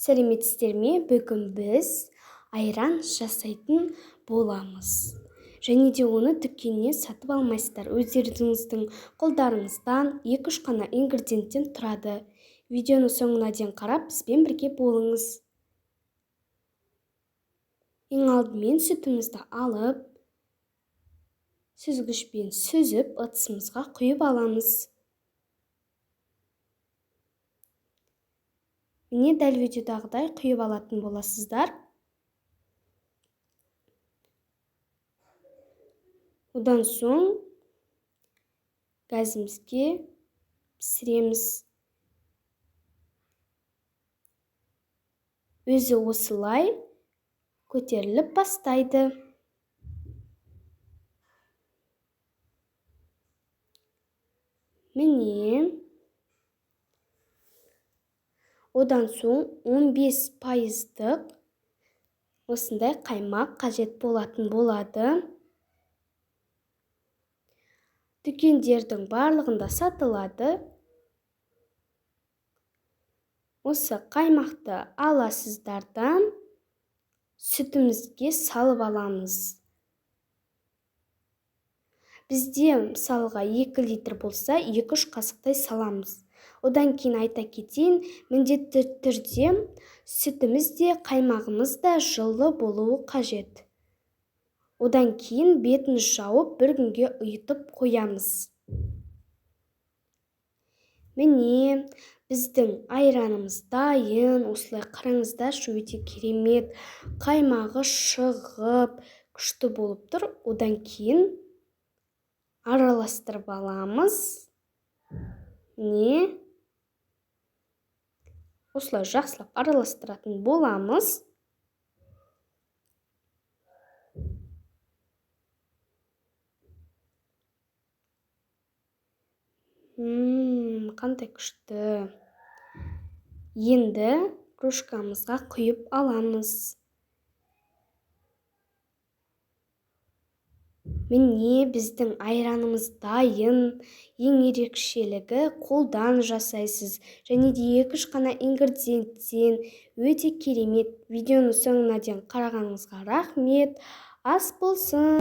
Сәлеметсіздер ме? Бүгін біз айран жасайтын боламыз. Және де оны дүкеннен сатып алмайсыздар. Өздеріңіздің қолдарыңыздан 2-3 қана ингредиенттен тұрады. Видеоны соңына дейін қарап, бізбен бірге болыңыз. Ең алдымен сүтімізді алып, сүзгішпен сүзіп, ыдысымызға құйып аламыз. Міне дәл видеодағыдай құйып алатын боласыздар. Одан соң газымызге пісіреміз. Өзі осылай көтеріліп бастайды. Міне. Одан соң 15% осындай қаймақ қажет болатын болады. Дүкендердің барлығында сатылады. Осы қаймақты аласыздардан сүтімізге салып аламыз. Бізде мысалға 2 литр болса, 2-3 қасықтай саламыз. Одан кейін айта кетейін, міндетті түрде сүтіміз де қаймағымыз да жылы болуы қажет. Одан кейін бетін жауып бір күнге ұйытып қоямыз. Міне, біздің айранымыз дайын. Осылай қараңыздаршы, өте керемет. Қаймағы шығып, күшті болып тұр. Одан кейін араластырып аламыз. Міне. Осылай жақсылап араластыратын боламыз. Қандай күшті. Енді кружкамызға құйып аламыз. Міне біздің айранымыз дайын. Ең ерекшелігі қолдан жасайсыз. Және де 2-3 қана ингредиенттен өте керемет. Видеоны соңына дейін қарағаныңызға рахмет. Ас болсын.